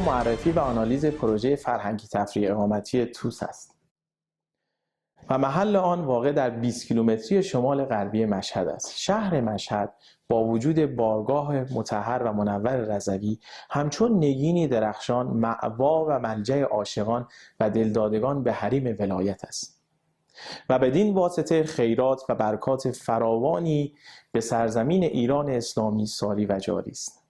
معرفی و آنالیز پروژه فرهنگی تفریحی اقامتی توس است و محل آن واقع در 20 کیلومتری شمال غربی مشهد است. شهر مشهد با وجود بارگاه مطهر و منور رضوی همچون نگینی درخشان مأوا و ملجأ عاشقان و دلدادگان به حریم ولایت است و بدین واسطه خیرات و برکات فراوانی به سرزمین ایران اسلامی ساری و جاری است.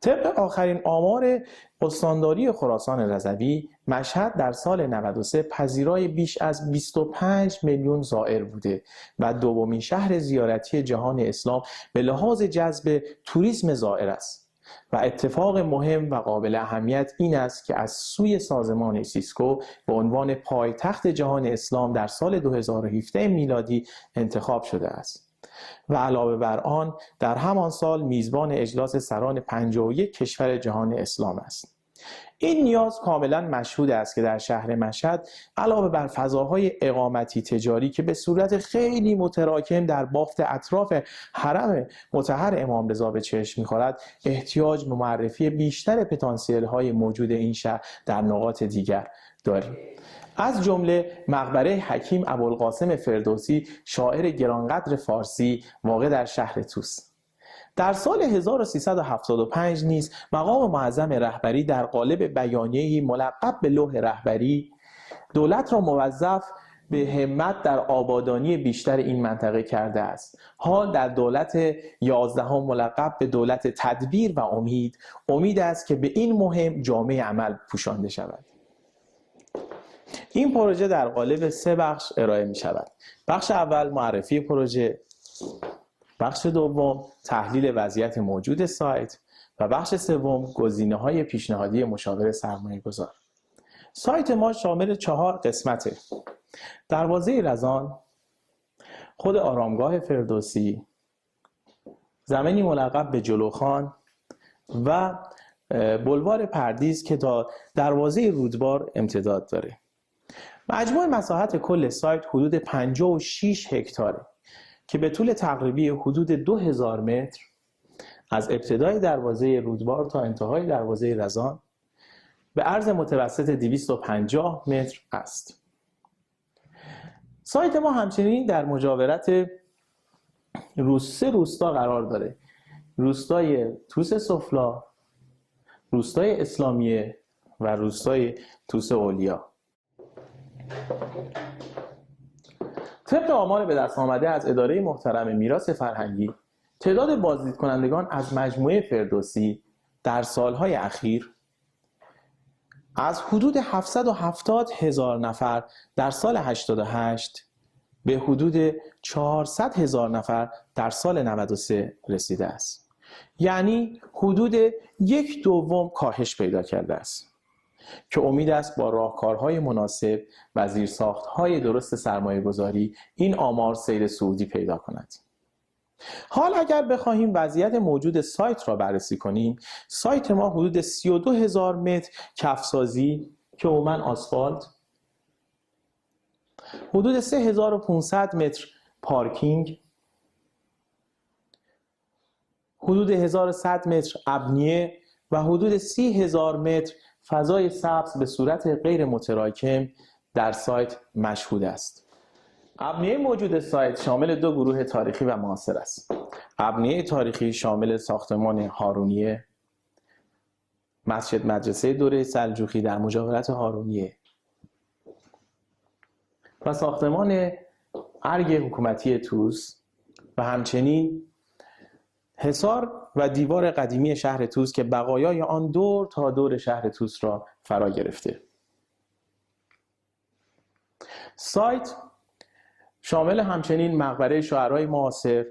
طبق آخرین آمار استانداری خراسان رضوی، مشهد در سال 93 پذیرای بیش از 25 میلیون زائر بوده و دومین شهر زیارتی جهان اسلام به لحاظ جذب توریسم زائر است. و اتفاق مهم و قابل اهمیت این است که از سوی سازمان سیسکو به عنوان پایتخت جهان اسلام در سال 2017 میلادی انتخاب شده است و علاوه بر آن در همان سال میزبان اجلاس سران 51 کشور جهان اسلام است. این نیاز کاملا مشهود است که در شهر مشهد علاوه بر فضاهای اقامتی تجاری که به صورت خیلی متراکم در بافت اطراف حرم مطهر امام رضا به چشم می‌خورد، احتیاج به معرفی بیشتر پتانسیل‌های موجود این شهر در نقاط دیگر داریم. از جمله مقبره حکیم ابوالقاسم فردوسی، شاعر گرانقدر فارسی واقع در شهر توس. در سال 1375 نیز مقام معظم رهبری در قالب بیانیه‌ای ملقب به لوح رهبری دولت را موظف به همت در آبادانی بیشتر این منطقه کرده است. حال در دولت 11 ملقب به دولت تدبیر و امید است که به این مهم جامه عمل پوشانده شود. این پروژه در قالب 3 بخش ارائه می شود. بخش اول معرفی پروژه، بخش دوم تحلیل وضعیت موجود سایت و بخش سوم گزینه‌های پیشنهادی مشاور سرمایه‌گذار. سایت ما شامل 4 قسمته: دروازه رزان، خود آرامگاه فردوسی، زمینی ملقب به جلوخان و بلوار پردیس که تا دروازه رودبار امتداد داره. مجموع مساحت کل سایت حدود 56 هکتاره که به طول تقریبی حدود 2000 متر از ابتدای دروازه رودبار تا انتهای دروازه رزان به عرض متوسط 250 متر است. سایت ما همچنین در مجاورت 3 روستا قرار داره: روستای توس سفلا، روستای اسلامیه و روستای توس اولیا. طبق آمار به دست آمده از اداره محترم میراث فرهنگی، تعداد بازدید کنندگان از مجموعه فردوسی در سالهای اخیر از حدود 770,000 نفر در سال 88 به حدود 400,000 نفر در سال 93 رسیده است. یعنی حدود 1/2 کاهش پیدا کرده است که امید است با راهکارهای مناسب و زیرساختهای درست سرمایه‌گذاری این آمار سیر صعودی پیدا کند. حال اگر بخواهیم وضعیت موجود سایت را بررسی کنیم، سایت ما حدود 32,000 متر کفسازی که عموماً آسفالت، حدود 3500 متر پارکینگ، حدود 1100 متر ابنیه و حدود 30,000 متر فضای سبز به صورت غیر متراکم در سایت مشهود است. ابنیه موجود سایت شامل 2 گروه تاریخی و معاصر است. ابنیه تاریخی شامل ساختمان هارونیه، مسجد مدرسه دوره سلجوقی در مجاورت هارونیه و ساختمان ارگ حکومتی توس و همچنین حصار و دیوار قدیمی شهر توس که بقایای آن دور تا دور شهر توس را فرا گرفته. سایت شامل همچنین مقبره شاعرای معاصر،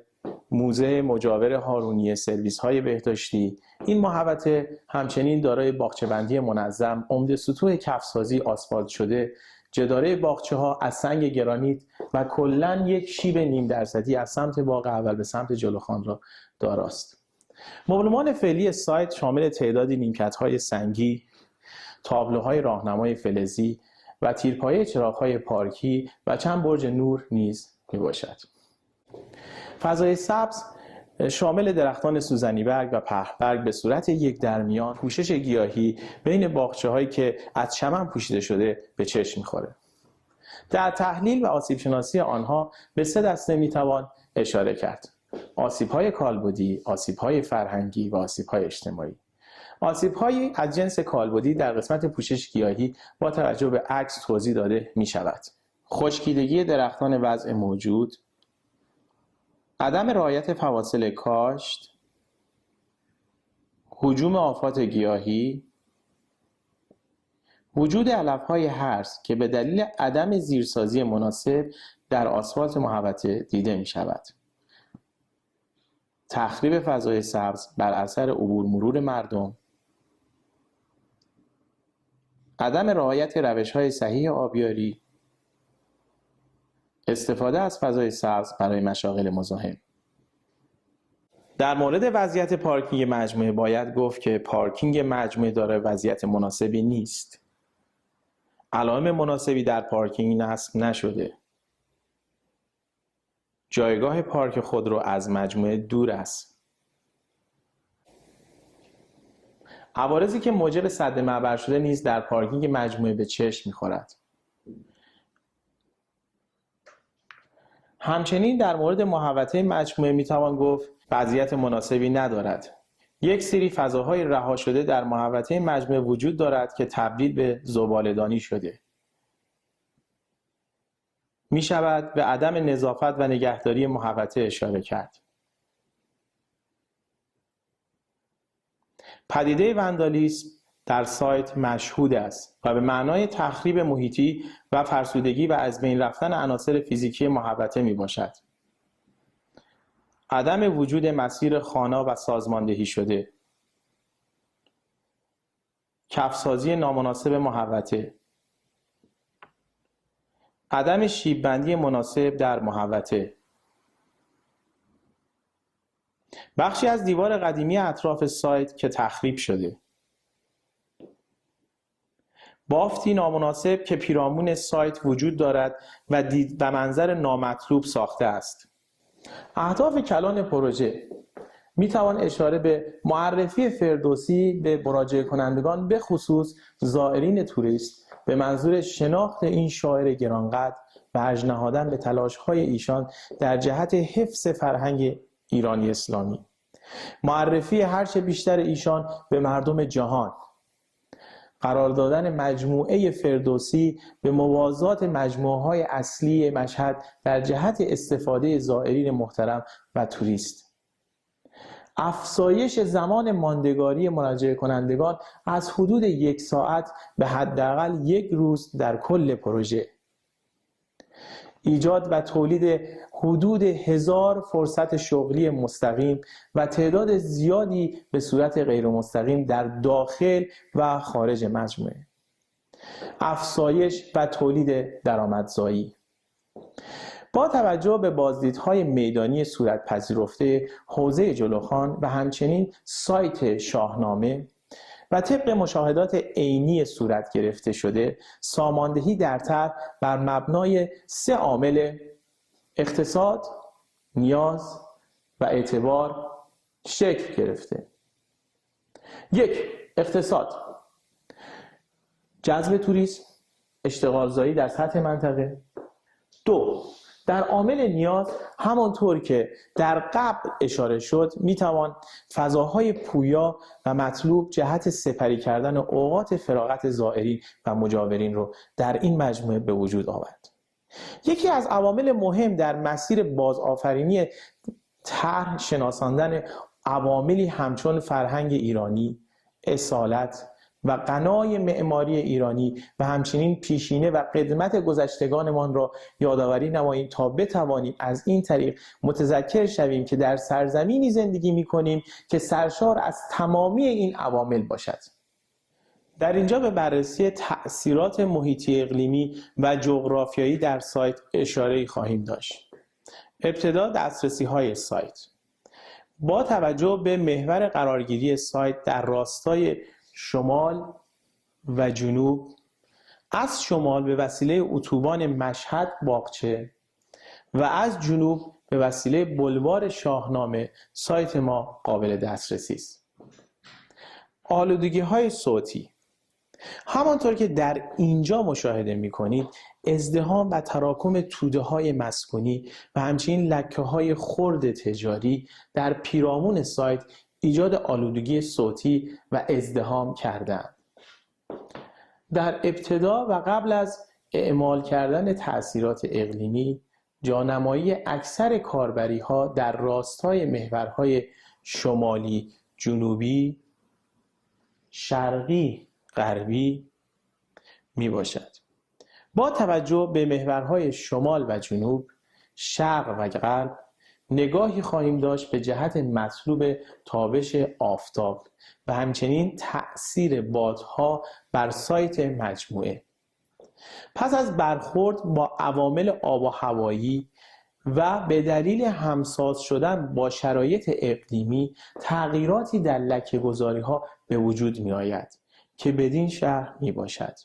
موزه مجاور هارونیه، سرویس‌های بهداشتی. این محوطه همچنین دارای باغچه‌بندی منظم، عمده سطوح کفسازی آسفالت شده، جداره باغچه‌ها از سنگ گرانیت و کلاً یک شیب نیم درصدی از سمت باغ اول به سمت جلوخان را داراست. مبلمان فعلی سایت شامل تعدادی نیمکت‌های سنگی، تابلوهای راهنمای فلزی و تیرپایه چراغ‌های پارکی و چند برج نور نیز میباشد. فضای سبز شامل درختان سوزنی برگ و پهپاد به صورت یک درمیان پوشش گیاهی بین باغچه‌هایی که از چمن پوشیده شده به چشم می‌خوره. در تحلیل و آسیب شناسی آنها به 3 دسته میتوان اشاره کرد: آسیب‌های کالبدی، آسیب‌های فرهنگی و آسیب‌های اجتماعی. آسیب‌های از جنس کالبدی در قسمت پوشش گیاهی با توجه به عکس توضیح داده می‌شود: خشکیدگی درختان وضع موجود، عدم رعایت فواصل کاشت، هجوم آفات گیاهی، وجود علف‌های هرز که به دلیل عدم زیرسازی مناسب در آسفالت محوطه دیده می‌شود، تخریب فضای سبز بر اثر عبور مرور مردم، عدم رعایت روش‌های صحیح آبیاری، استفاده از فضای سبز برای مشاغل مزاحم. در مورد وضعیت پارکینگ مجموعه باید گفت که پارکینگ مجموعه داره وضعیت مناسبی نیست. علائم مناسبی در پارکینگ نصب نشده. جایگاه پارک خودرو از مجموعه دور است. عوارضی که موجب سد معبر شده نیز در پارکینگ مجموعه به چشم می‌خورد. همچنین در مورد محوطه مجموعه میتوان گفت وضعیت مناسبی ندارد. یک سری فضاهای رها شده در محوطه مجموعه وجود دارد که تبدیل به زباله‌دانی شده. می شود به عدم نظافت و نگهداری محوطه اشاره کرد. پدیده وندالیسم در سایت مشهود است و به معنای تخریب محیطی و فرسودگی و از بین رفتن عناصر فیزیکی محوطه می باشد. عدم وجود مسیر خوانا و سازماندهی شده، کفسازی نامناسب محوطه، عدم شیب‌بندی مناسب در محوطه، بخشی از دیوار قدیمی اطراف سایت که تخریب شده، بافتی نامناسب که پیرامون سایت وجود دارد و منظر نامطلوب ساخته است. اهداف کلان پروژه: می توان اشاره به معرفی فردوسی به مراجعه کنندگان به خصوص زائرین توریست به منظور شناخت این شاعر گرانقدر و ارج نهادن به تلاش‌های ایشان در جهت حفظ فرهنگ ایرانی اسلامی، معرفی هرچه بیشتر ایشان به مردم جهان، قرار دادن مجموعه فردوسی به موازات مجموعه‌های اصلی مشهد در جهت استفاده زائرین محترم و توریست، افزایش زمان ماندگاری مراجعه کنندگان از حدود 1 ساعت به حداقل 1 روز در کل پروژه، ایجاد و تولید حدود 1000 فرصت شغلی مستقیم و تعداد زیادی به صورت غیر مستقیم در داخل و خارج مجموعه، افزایش و تولید درآمدزایی. با توجه به بازدیدهای میدانی صورت پذیرفته حوزه جلوخان و همچنین سایت شاهنامه و طبق مشاهدات عینی صورت گرفته شده، ساماندهی در طرح بر مبنای 3 عامل اقتصاد، نیاز و اعتبار شکل گرفته. 1. اقتصاد: جذب توریسم، اشتغالزایی در سطح منطقه. 2. در عامل نیاز، همانطور که در قبل اشاره شد، میتوان فضاهای پویا و مطلوب جهت سپری کردن اوقات فراغت زائرین و مجاورین رو در این مجموعه به وجود آورد. یکی از عوامل مهم در مسیر بازآفرینی طرح شناساندن عواملی همچون فرهنگ ایرانی، اصالت و غنای معماری ایرانی و همچنین پیشینه و قدمت گذشتگانمان را یادآوری نماییم تا بتوانیم از این طریق متذکر شویم که در سرزمینی زندگی می‌کنیم که سرشار از تمامی این عوامل باشد. در اینجا به بررسی تأثیرات محیطی اقلیمی و جغرافیایی در سایت اشاره خواهیم داشت. ابتدا دسترسی‌های سایت. با توجه به محور قرارگیری سایت در راستای شمال و جنوب، از شمال به وسیله اتوبان مشهد باغچه و از جنوب به وسیله بولوار شاهنامه سایت ما قابل دسترسی است. آلودگی‌های صوتی. همانطور که در اینجا مشاهده می‌کنید، ازدحام و تراکم توده‌های مسکونی و همچنین لکه‌های خرد تجاری در پیرامون سایت ایجاد آلودگی صوتی و ازدحام کردند. در ابتدا و قبل از اعمال کردن تأثیرات اقلیمی، جانمایی اکثر کاربری‌ها در راستای محورهای شمالی، جنوبی، شرقی، غربی می باشد. با توجه به محورهای شمال و جنوب، شرق و غرب، نگاهی خواهیم داشت به جهت مطلوب تابش آفتاب و همچنین تأثیر بادها بر سایت مجموعه. پس از برخورد با عوامل آب و هوایی و به دلیل همساز شدن با شرایط اقلیمی، تغییراتی در لکه‌گذاری‌ها به وجود می‌آید که بدین شرح میباشد.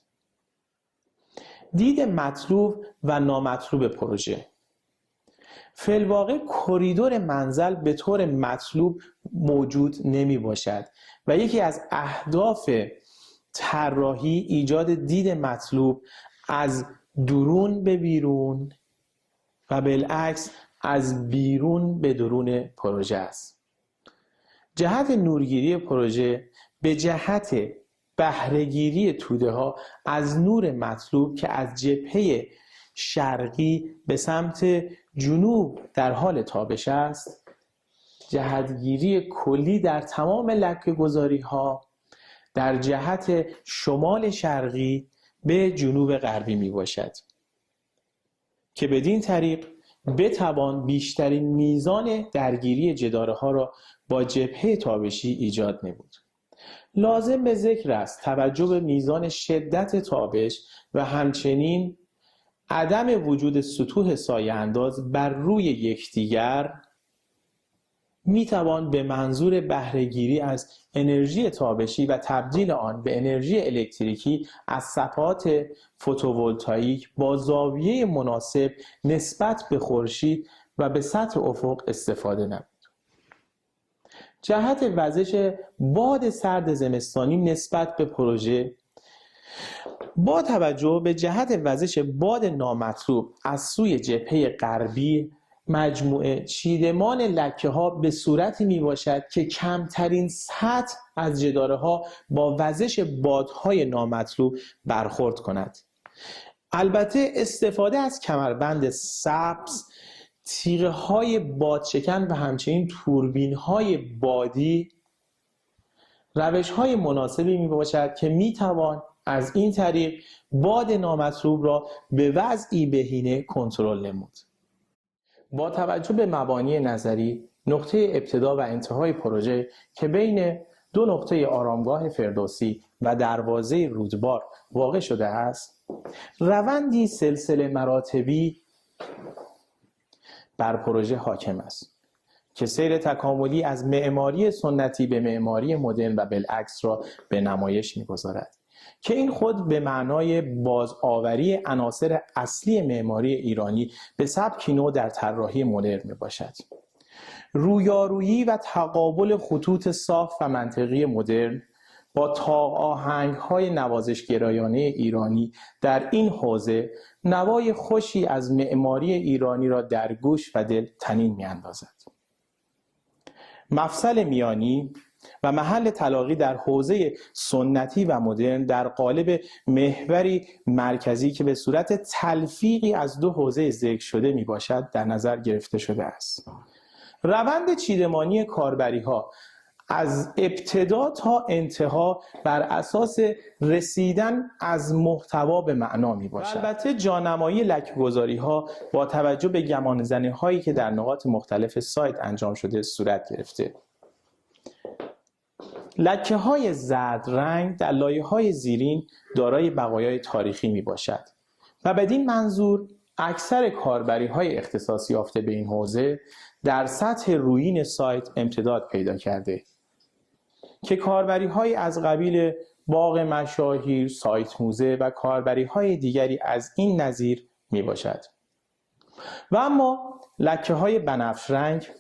دید مطلوب و نامطلوب پروژه. فی الواقع کریدور منزل به طور مطلوب موجود نمی باشد و یکی از اهداف طراحی ایجاد دید مطلوب از درون به بیرون و بالعکس از بیرون به درون پروژه است. جهت نورگیری پروژه به جهت بهره‌گیری توده ها از نور مطلوب که از جبهه شرقی به سمت جنوب در حال تابش است، جهتگیری کلی در تمام لکه‌گذاری ها در جهت شمال شرقی به جنوب غربی می باشد که بدین طریق بتوان بیشترین میزان درگیری جداره ها را با جبهه تابشی ایجاد نمود. لازم به ذکر است توجه به میزان شدت تابش و همچنین عدم وجود سطوح سایه انداز بر روی یکدیگر میتوان به منظور بهره‌گیری از انرژی تابشی و تبدیل آن به انرژی الکتریکی از صفحات فوتوولتائیک با زاویه مناسب نسبت به خورشید و به سطح افق استفاده نمود. جهت وزش باد سرد زمستانی نسبت به پروژه. با توجه به جهت وزش باد نامطلوب از سوی جبهه غربی مجموعه، چیدمان لکه ها به صورتی می باشد که کمترین سطح از جداره ها با وزش بادهای نامطلوب برخورد کند. البته استفاده از کمربند سبز، تیغه های بادشکن و همچنین توربین های بادی روش های مناسبی می باشد که می توان از این طریق باد نامطلوب را به وضعی بهینه کنترل نمود. با توجه به مبانی نظری، نقطه ابتدا و انتهای پروژه که بین دو نقطه آرامگاه فردوسی و دروازه رودبار واقع شده است، روندی سلسله مراتبی بر پروژه حاکم است که سیر تکاملی از معماری سنتی به معماری مدرن و بالعکس را به نمایش می‌گذارد که این خود به معنای بازآوری عناصر اصلی معماری ایرانی به سبکی نو در طراحی مدرن میباشد. رویارویی و تقابل خطوط صاف و منطقی مدرن با طاق آهنگ‌های نوازشگرایانه ایرانی در این حوزه نوای خوشی از معماری ایرانی را در گوش و دل طنین می‌اندازد. مفصل میانی و محل تلاقی در حوزه سنتی و مدرن در قالب محوری مرکزی که به صورت تلفیقی از دو حوزه ذکر شده می باشد در نظر گرفته شده است. روند چیدمانی کاربری‌ها از ابتدا تا انتها بر اساس رسیدن از محتوا به معنا می باشد. البته جانمایی لکه‌گذاری‌ها با توجه به گمانه‌زنی‌هایی که در نقاط مختلف سایت انجام شده صورت گرفته. لکه‌های زرد رنگ در لایه‌های زیرین دارای بقایای تاریخی می باشد و بدین منظور اکثر کاربری‌های اختصاص یافته به این حوزه در سطح رویین سایت امتداد پیدا کرده که کاربری‌های از قبیل باغ مشاهیر، سایت موزه و کاربری‌های دیگری از این نظیر می باشد. و اما لکه های بنفش رنگ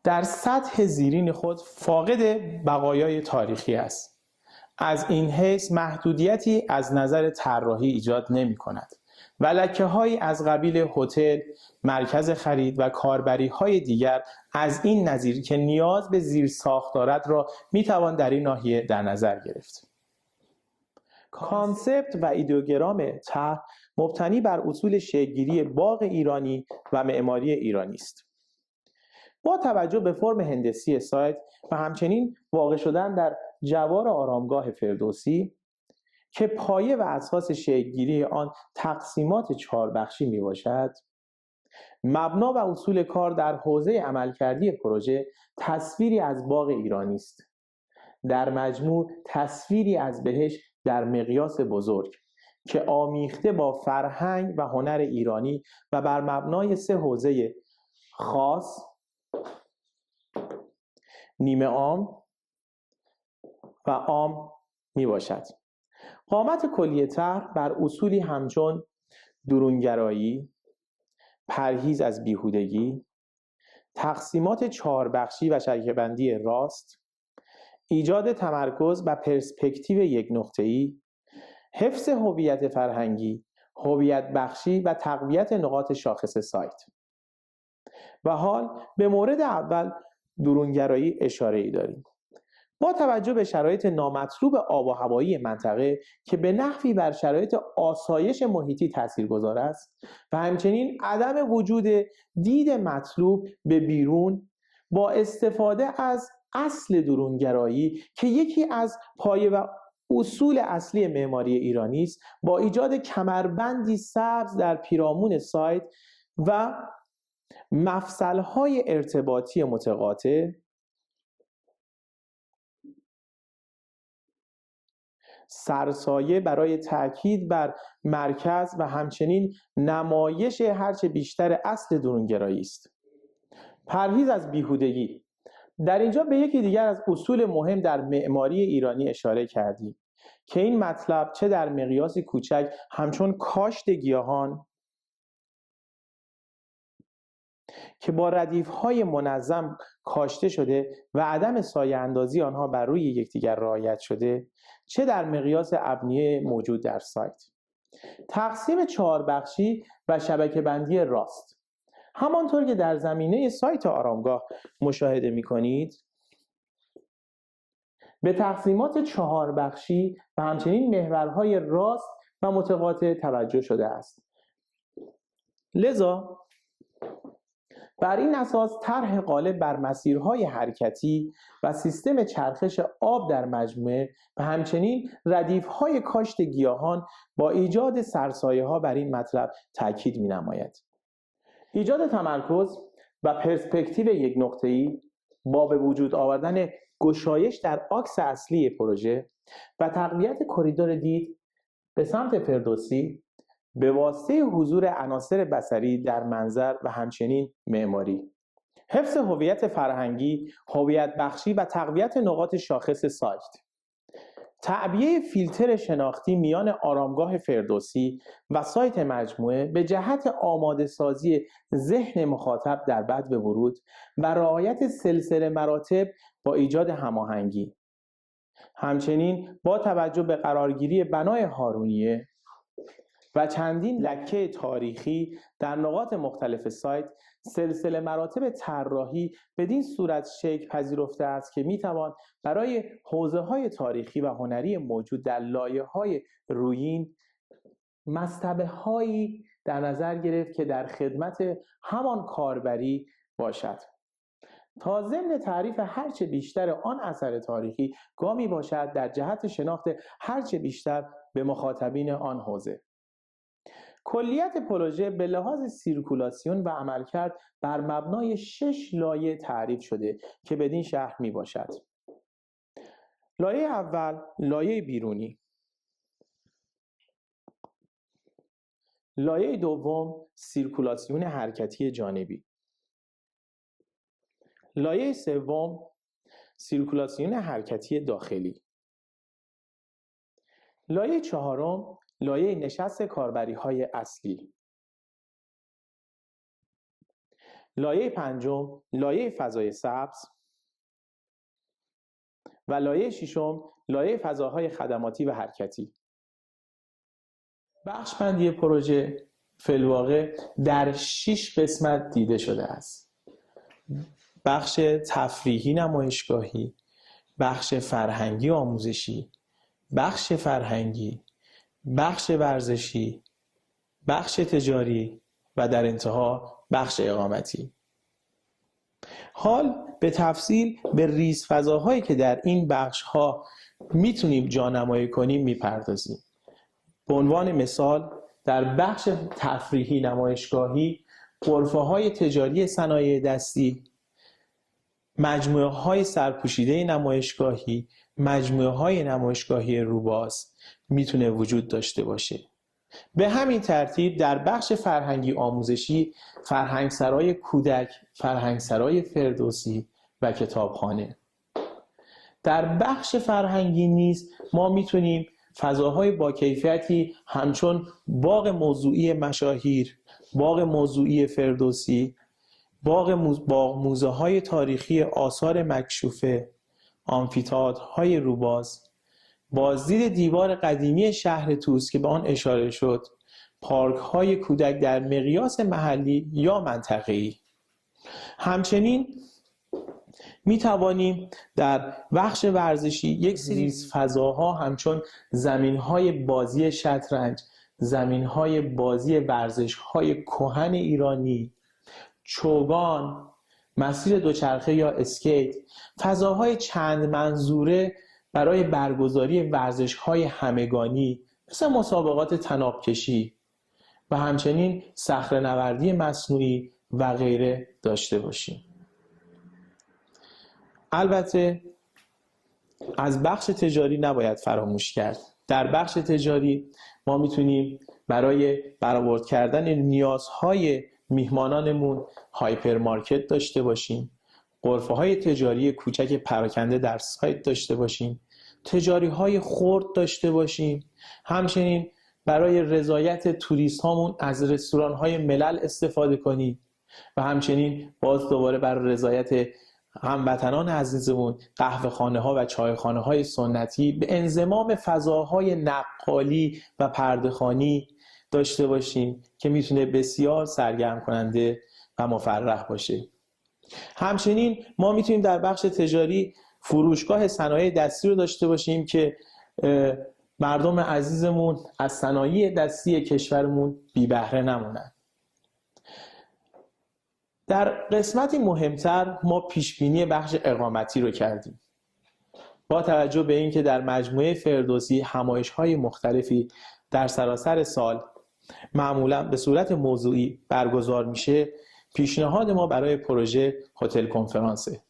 در سطح زیرین خود فاقد بقایای تاریخی است. از این حیث محدودیتی از نظر طراحی ایجاد نمی کند و لکه‌هایی از قبیل هتل، مرکز خرید و کاربری‌های دیگر از این نظیر که نیاز به زیرساخت دارد را می‌توان در این ناحیه در نظر گرفت. کانسپت و ایدئوگرام طرح مبتنی بر اصول شکل‌گیری باغ ایرانی و معماری ایرانی است. با توجه به فرم هندسی سایت و همچنین واقع شدن در جوار آرامگاه فردوسی که پایه و اساس شکل‌گیری آن تقسیمات چهاربخشی میباشد، مبنا و اصول کار در حوزه عملکردی پروژه تصویری از باغ ایرانی است. در مجموع تصویری از بهشت در مقیاس بزرگ که آمیخته با فرهنگ و هنر ایرانی و بر مبنای 3 حوزه خاص، نیمه عام و عام می باشد. قامت کلی طرح بر اصولی همچون درونگرایی، پرهیز از بیهودگی، تقسیمات 4 بخشی و شبکه‌بندی راست، ایجاد تمرکز و پرسپکتیو یک نقطه‌ای، حفظ هویت فرهنگی، هویت بخشی و تقویت نقاط شاخص سایت. و حال به مورد اول درونگرایی اشاره‌ای داریم. با توجه به شرایط نامطلوب آب و هوایی منطقه که به نحوی بر شرایط آسایش محیطی تاثیرگذار است و همچنین عدم وجود دید مطلوب به بیرون، با استفاده از اصل درونگرایی که یکی از پایه و اصول اصلی معماری ایرانی است، با ایجاد کمربندی سبز در پیرامون سایت و مفصل‌های ارتباطی متقاطع، سرسایه برای تاکید بر مرکز و همچنین نمایش هرچه بیشتر اصل درونگرایی است. پرهیز از بیهودگی. در اینجا به یکی دیگر از اصول مهم در معماری ایرانی اشاره کردیم که این مطلب چه در مقیاسی کوچک همچون کاشت گیاهان که با ردیف‌های منظم کاشته شده و عدم سایه اندازی آنها بر روی یکدیگر رعایت شده، چه در مقیاس ابنیه موجود در سایت. تقسیم 4 بخشی و شبکه‌بندی راست. همانطور که در زمینه سایت آرامگاه مشاهده می‌کنید، به تقسیمات 4 بخشی و همچنین محورهای راست و متقاطع توجه شده است. لذا بر این اساس طرح غالب بر مسیرهای حرکتی و سیستم چرخش آب در مجموعه و همچنین ردیف‌های کاشت گیاهان با ایجاد سرسایه‌ها بر این مطلب تاکید می‌نماید. ایجاد تمرکز و پرسپکتیو یک نقطه‌ای با به وجود آوردن گشایش در آکس اصلی پروژه و تقویت کریدور دید به سمت فردوسی به واسطه حضور عناصر بصری در منظر و همچنین معماری، حفظ هویت فرهنگی، هویت بخشی و تقویت نقاط شاخص سایت، تعبیه فیلتر شناختی میان آرامگاه فردوسی و سایت مجموعه به جهت آماده سازی ذهن مخاطب در بدو ورود و رعایت سلسله مراتب با ایجاد هماهنگی. همچنین با توجه به قرارگیری بنای هارونیه و چندین لکه تاریخی در نقاط مختلف سایت، سلسله مراتب طراحی بدین صورت شکل پذیرفته است که میتوان برای حوزه‌های تاریخی و هنری موجود در لایه‌های رویین مصطبه‌هایی در نظر گرفت که در خدمت همان کاربری باشد تا ضمن تعریف هرچه بیشتر آن اثر تاریخی گامی باشد در جهت شناخت هرچه بیشتر به مخاطبین آن حوزه. کلیت پروژه به لحاظ سیرکولاسیون و عملکرد بر مبنای 6 لایه تعریف شده که بدین شرح می باشد. لایه اول، لایه بیرونی. لایه دوم، سیرکولاسیون حرکتی جانبی. لایه سوم، سیرکولاسیون حرکتی داخلی. لایه چهارم، لایه نشست کاربری‌های اصلی. لایه پنجم، لایه فضای سبز. و لایه ششم، لایه فضاهای خدماتی و حرکتی. بخش‌بندی پروژه فی‌الواقع در 6 قسمت دیده شده است. بخش تفریحی نمایشگاهی، بخش فرهنگی آموزشی، بخش فرهنگی، بخش ورزشی، بخش تجاری و در انتها بخش اقامتی. حال به تفصیل به ریزفضاهایی که در این بخش‌ها میتونیم جانمایی کنیم میپردازیم. به عنوان مثال در بخش تفریحی نمایشگاهی، غرفه‌های تجاری صنایع دستی، مجموعه‌های سرپوشیده نمایشگاهی، مجموعه‌های نمایشگاهی روباز میتونه وجود داشته باشه. به همین ترتیب در بخش فرهنگی آموزشی، فرهنگسرای کودک، فرهنگسرای فردوسی و کتابخانه. در بخش فرهنگی نیز ما میتونیم فضاهای با کیفیتی همچون باغ موضوعی مشاهیر، باغ موضوعی فردوسی، باغ موزه های تاریخی آثار مکشوفه، آمفی‌تئاترهای روباز، بازدید دیوار قدیمی شهر طوس که به آن اشاره شد، پارک های کودک در مقیاس محلی یا منطقه‌ای. همچنین می توانیم در بخش ورزشی یک سری فضاها همچون زمین‌های بازی شطرنج، زمین‌های بازی ورزش‌های کهن ایرانی، چوگان، مسیر دوچرخه یا اسکیت، فضاهای چند منظوره برای برگزاری ورزش‌های همگانی مثل مسابقات طناب کشی و همچنین صخره‌نوردی مصنوعی و غیره داشته باشیم. البته از بخش تجاری نباید فراموش کرد. در بخش تجاری ما میتونیم برای برآورد کردن نیازهای میهمانانمون هایپرمارکت داشته باشیم، غرفه‌های تجاری کوچک پراکنده در سایت داشته باشیم، تجاری‌های خرد داشته باشیم. همچنین برای رضایت توریست هامون از رستوران‌های ملل استفاده کنیم و همچنین باز دوباره برای رضایت هموطنان عزیزمون قهوه‌خانه‌ها و چایخانه‌های سنتی به انضمام فضاهای نقالی و پرده‌خوانی داشته باشیم که میتونه بسیار سرگرم کننده و مفرح باشه. همچنین ما میتونیم در بخش تجاری فروشگاه صنایع دستی رو داشته باشیم که مردم عزیزمون از صنایع دستی کشورمون بی بهره نمونن. در قسمتی مهمتر ما پیشبینی بخش اقامتی رو کردیم. با توجه به اینکه در مجموعه فردوسی همایش‌های مختلفی در سراسر سال معمولا به صورت موضوعی برگزار میشه، پیشنهاد ما برای پروژه هتل کنفرانسه.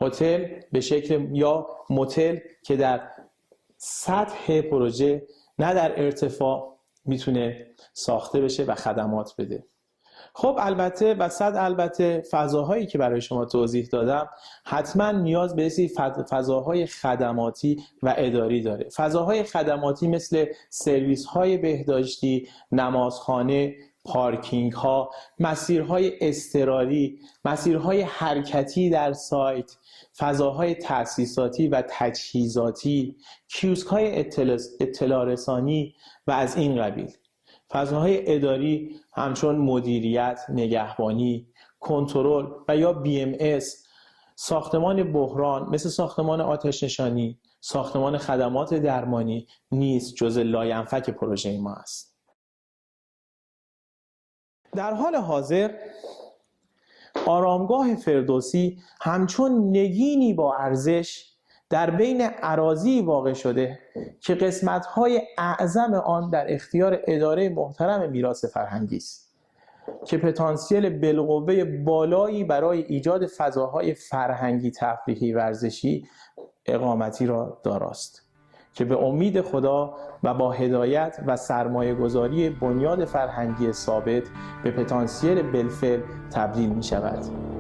هتل به شکل یا موتل که در سطح پروژه نه در ارتفاع میتونه ساخته بشه و خدمات بده. خب البته فضاهایی که برای شما توضیح دادم حتما نیاز به فضاهای خدماتی و اداری داره. فضاهای خدماتی مثل سرویس های بهداشتی، نمازخانه، پارکینگ ها، مسیرهای اضطراری، مسیرهای حرکتی در سایت، فضاهای تأسیساتی و تجهیزاتی، کیوسک های اطلاع رسانی و از این قبیل. فضاهای اداری همچون مدیریت، نگهبانی، کنترل و یا BMS، ساختمان بحران مثل ساختمان آتش نشانی، ساختمان خدمات درمانی نیز جزء لاینفک پروژه ما است. در حال حاضر آرامگاه فردوسی همچون نگینی با ارزش در بین اراضی واقع شده که قسمت‌های اعظم آن در اختیار اداره محترم میراث فرهنگی است که پتانسیل بالقوه بالایی برای ایجاد فضاهای فرهنگی، تفریحی، ورزشی، اقامتی را داراست که به امید خدا و با هدایت و سرمایه‌گذاری بنیاد فرهنگی ثابت به پتانسیل بالفعل تبدیل می شود.